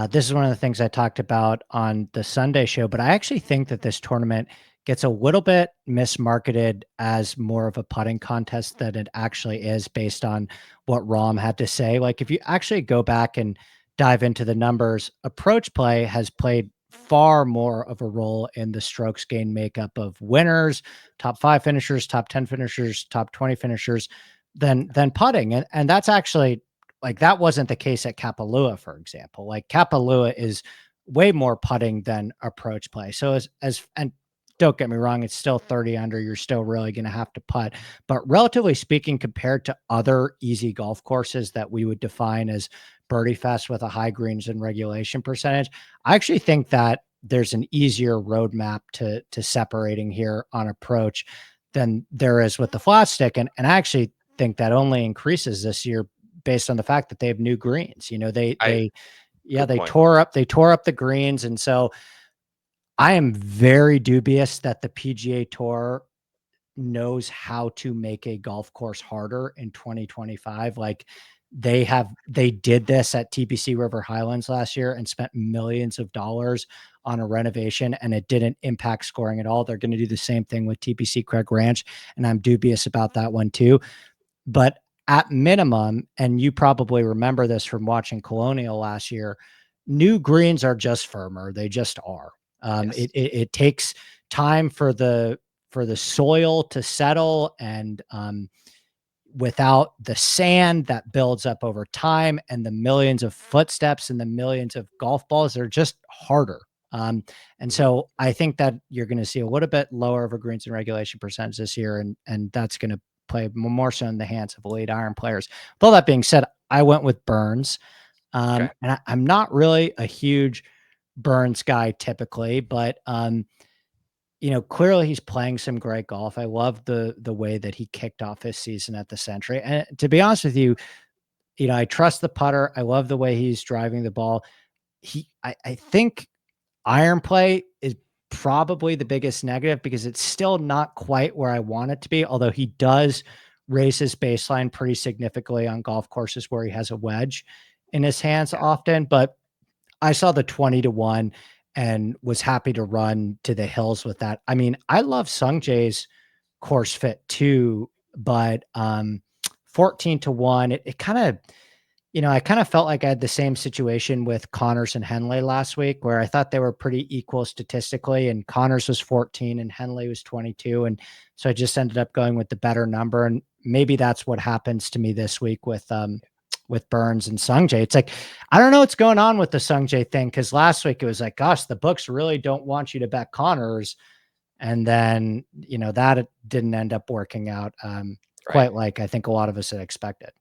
this is one of the things I talked about on the Sunday show. But I actually think that this tournament gets a little bit mismarketed as more of a putting contest than it actually is, based on what Rom had to say. Like, if you actually go back and dive into the numbers, approach play has played far more of a role in the strokes gain makeup of winners, top 5 finishers, top 10 finishers, top 20 finishers than putting. And that's actually, like, that wasn't the case at Kapalua, for example. Like, Kapalua is way more putting than approach play. So and don't get me wrong, it's still 30 under. You're still really going to have to putt. But relatively speaking, compared to other easy golf courses that we would define as birdie fest with a high greens and regulation percentage, I actually think that there's an easier roadmap to separating here on approach than there is with the flat stick. And I actually think that only increases this year based on the fact that they have new greens. You know, I yeah, Good point. they tore up the greens. And so I am very dubious that the PGA Tour knows how to make a golf course harder in 2025. Like, they did this at TPC River Highlands last year and spent millions of dollars on a renovation, and it didn't impact scoring at all. They're going to do the same thing with TPC Craig Ranch, and I'm dubious about that one too. But at minimum, and you probably remember this from watching Colonial last year, new greens are just firmer. They just are. Yes. It takes time for the soil to settle, and without the sand that builds up over time and the millions of footsteps and the millions of golf balls, they're just harder. Um, and Mhm. so I think that you're going to see a little bit lower of a greens and regulation percentage this year, and that's going to play more so in the hands of elite iron players. With all that being said, I went with Burns, Okay. and I'm not really a huge Burns guy typically, but clearly he's playing some great golf. I love the way that he kicked off his season at the Century. And to be honest with you, I trust the putter. I love the way he's driving the ball. I think iron play is probably the biggest negative because it's still not quite where I want it to be. Although he does raise his baseline pretty significantly on golf courses where he has a wedge in his hands Yeah. often. But I saw the 20-1 and was happy to run to the hills with that. I mean, I love Sung Jae's course fit too, but 14-1, it kind of, I kind of felt like I had the same situation with Connors and Henley last week where I thought they were pretty equal statistically, and Connors was 14 and Henley was 22. And so I just ended up going with the better number. And maybe that's what happens to me this week with Burns and Sungjae. It's like, I don't know what's going on with the Sungjae thing. Cause last week it was like, gosh, the books really don't want you to bet Connors. And then, that didn't end up working out Right. quite like I think a lot of us had expected.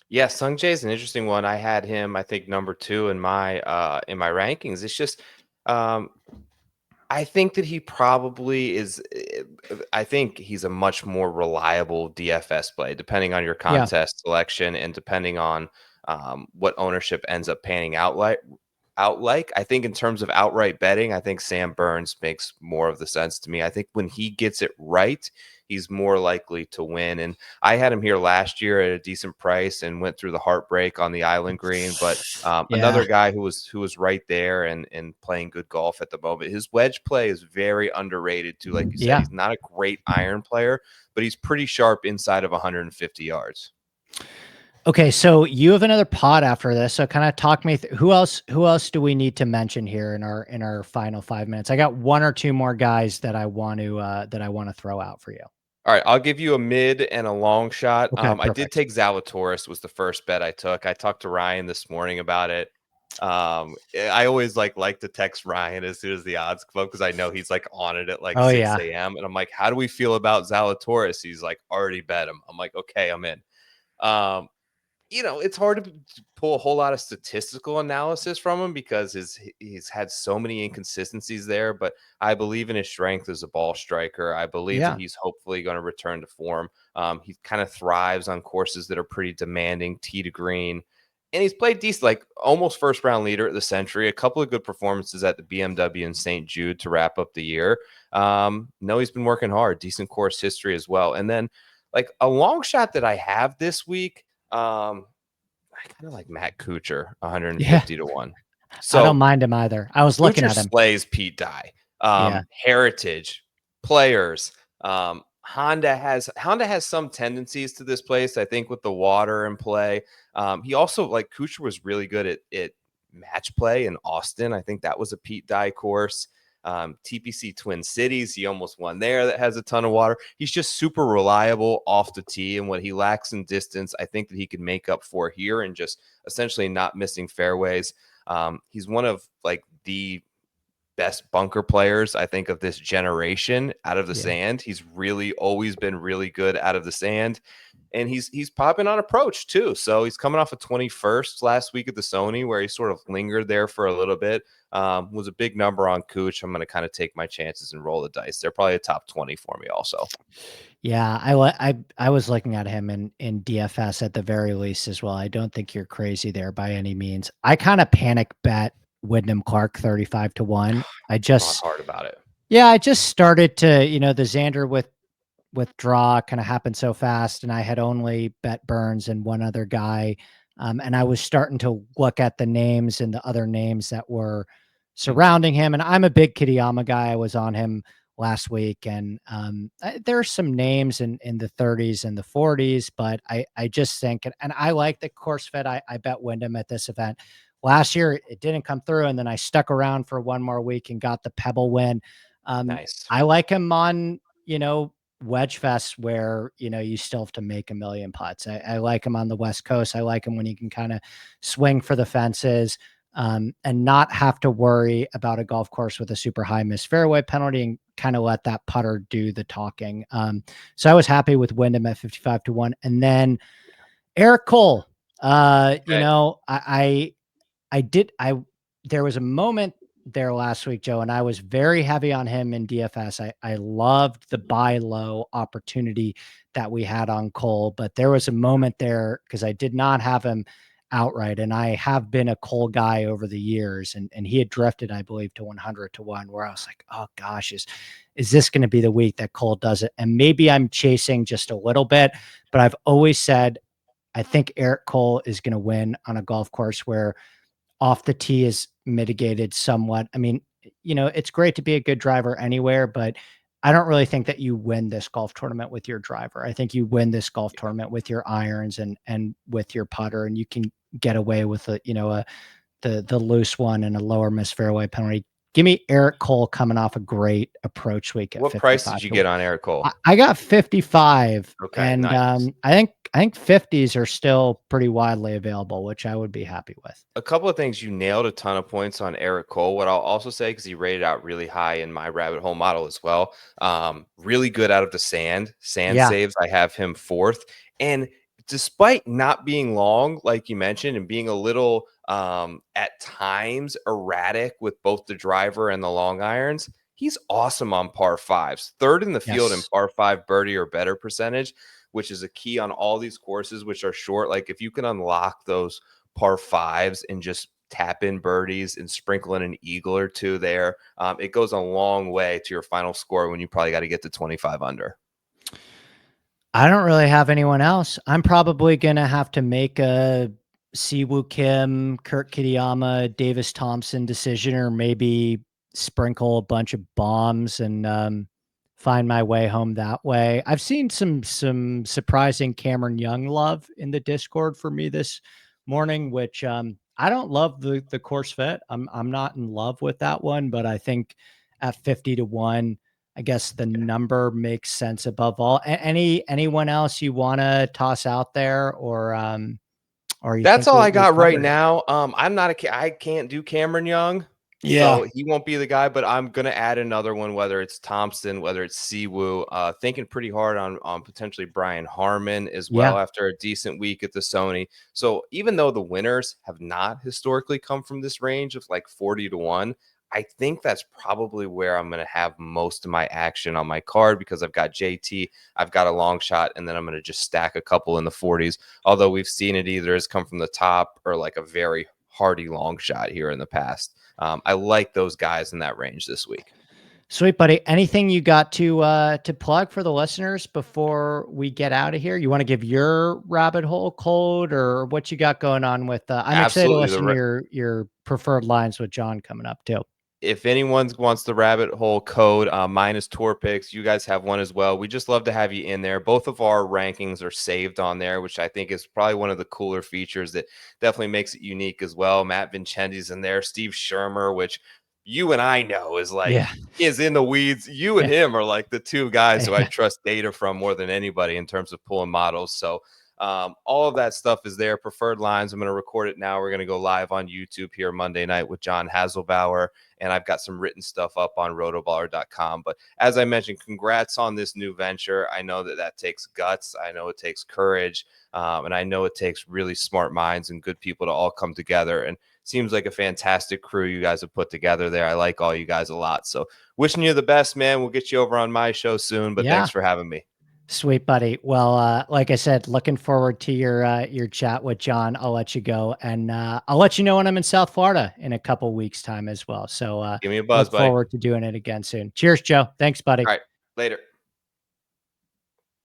Yeah, Sung Jae is an interesting one. I had him, I think, number 2 in my rankings. It's just, um, I think that he probably is. I think he's a much more reliable DFS play, depending on your Yeah. contest selection and depending on what ownership ends up panning out like. I think in terms of outright betting, I think Sam Burns makes more of the sense to me. I think when he gets it right, he's more likely to win. And I had him here last year at a decent price and went through the heartbreak on the Island Green. But Yeah. another guy who was right there and playing good golf at the moment. His wedge play is very underrated too. Like you said, Yeah. he's not a great iron player, but he's pretty sharp inside of 150 yards. Okay, so you have another pod after this. So kind of talk me through who else do we need to mention here in our final 5 minutes? I got one or two more guys that I want to throw out for you. All right, I'll give you a mid and a long shot. Okay, I did perfect. take Zalatoris was the first bet I took. I talked to Ryan this morning about it. I always like to text Ryan as soon as the odds come up because I know he's like on it at like Oh 6 yeah. a.m. And I'm like, how do we feel about Zalatoris? He's like, already bet him. I'm like, okay, I'm in. Um, it's hard to pull a whole lot of statistical analysis from him because he's had so many inconsistencies there. But I believe in his strength as a ball striker. I believe that Yeah. he's hopefully going to return to form. He kind of thrives on courses that are pretty demanding, tee to green. And he's played decent, like almost first round leader at the Century. A couple of good performances at the BMW and St. Jude to wrap up the year. No, he's been working hard, decent course history as well. And then, like a long shot that I have this week, I kind of like Matt Kuchar, Yeah. 150-1. I don't So mind him either. I was looking Kuchar at him. slays Pete Dye. Yeah. Heritage players. Honda has some tendencies to this place. I think with the water and play. He also like Kuchar was really good at match play in Austin. I think that was a Pete Dye course. TPC Twin Cities, he almost won there. That has a ton of water. He's just super reliable off the tee, and what he lacks in distance, I think that he could make up for here and just essentially not missing fairways. He's one of like the best bunker players, I think, of this generation out of the Yeah. sand. He's really always been really good out of the sand. And he's popping on approach too. So he's coming off a 21st last week at the Sony, where he sort of lingered there for a little bit. Was a big number on Cooch. I'm going to kind of take my chances and roll the dice. They're probably a top 20 for me also. Yeah, I was looking at him in DFS at the very least as well. I don't think you're crazy there by any means. I kind of panic bet Wyndham Clark 35-1. I Thought just hard about it. Yeah, I just started to, the Xander withdraw kind of happened so fast, and I had only bet Burns and one other guy, and I was starting to look at the names and the other names that were Mhm. surrounding him. And I'm a big Kitayama guy. I was on him last week, and there are some names in the 30s and the 40s, but I just think, and I like the course fit. I bet Wyndham at this event. Last year it didn't come through, and then I stuck around for one more week and got the Pebble win. Nice. I like him on, wedge fests where, you still have to make a million putts. I like him on the West Coast. I like him when he can kind of swing for the fences, and not have to worry about a golf course with a super high missed fairway penalty and kind of let that putter do the talking. So I was happy with Wyndham at 55-1. And then Eric Cole, Okay. I did there was a moment there last week, Joe, and I was very heavy on him in DFS. I loved the buy low opportunity that we had on Cole, but there was a moment there because I did not have him outright, and I have been a Cole guy over the years, and he had drifted, I believe, to 100-1, where I was like, oh gosh, is this going to be the week that Cole does it? And maybe I'm chasing just a little bit, but I've always said I think Eric Cole is going to win on a golf course where off the tee is mitigated somewhat. I mean, it's great to be a good driver anywhere, but I don't really think that you win this golf tournament with your driver. I think you win this golf tournament with your irons and with your putter, and you can get away with the loose one and a lower miss fairway penalty. Give me Eric Cole coming off a great approach week at What price 55 did you to get on Eric Cole? I got 55, Okay, and nice. I think 50s are still pretty widely available, which I would be happy with. A couple of things, you nailed a ton of points on Eric Cole. What I'll also say, because he rated out really high in my rabbit hole model as well, really good out of the sand Yeah. saves. I have him fourth, and despite not being long, like you mentioned, and being a little at times erratic with both the driver and the long irons, he's awesome on par fives. Third in the field in Yes. par five birdie or better percentage, which is a key on all these courses, which are short. Like if you can unlock those par fives and just tap in birdies and sprinkle in an eagle or two there, it goes a long way to your final score when you probably got to get to 25 under. I don't really have anyone else. I'm probably gonna have to make a Siwoo Kim, Kurt Kitayama, Davis Thompson decision, or maybe sprinkle a bunch of bombs and find my way home that way. I've seen some surprising Cameron Young love in the Discord for me this morning, which I don't love the course fit. I'm not in love with that one, but I think at 50-1. I guess the number makes sense above all. Anyone else you wanna toss out there, or you That's think all we're I got right covered? now. I can't do Cameron Young, Yeah. so he won't be the guy. But I'm gonna add another one, whether it's Thompson, whether it's Siwoo. Thinking pretty hard on potentially Brian Harmon as Yeah. well after a decent week at the Sony. So even though the winners have not historically come from this range of like 40-1, I think that's probably where I'm going to have most of my action on my card, because I've got JT, I've got a long shot, and then I'm going to just stack a couple in the 40s. Although we've seen it either has come from the top or like a very hardy long shot here in the past. I like those guys in that range this week. Sweet, buddy. Anything you got to plug for the listeners before we get out of here? You wanna give your rabbit hole code or what you got going on with, I'm excited to Absolutely. listen to your preferred lines with John coming up too. If anyone wants the rabbit hole code, mine is tour picks. You guys have one as well. We just love to have you in there. Both of our rankings are saved on there, which I think is probably one of the cooler features that definitely makes it unique as well. Matt Vincenzi's in there, Steve Shermer, which you and I know is like Yeah. is in the weeds. You and Yeah. him are like the two guys who I Yeah. trust data from more than anybody in terms of pulling models. So all of that stuff is there. Preferred lines. I'm going to record it now. We're going to go live on YouTube here Monday night with John Hasselbauer, and I've got some written stuff up on rotoballer.com. But as I mentioned, congrats on this new venture. I know that takes guts. I know it takes courage. And I know it takes really smart minds and good people to all come together. And seems like a fantastic crew you guys have put together there. I like all you guys a lot. So wishing you the best, man. We'll get you over on my show soon, but Yeah. thanks for having me. Sweet, buddy. Well, like I said, looking forward to your chat with John. I'll let you go, and I'll let you know when I'm in South Florida in a couple weeks' time as well. So Give me a buzz, look buddy. forward to doing it again soon. Cheers, Joe. Thanks, buddy. All right. Later.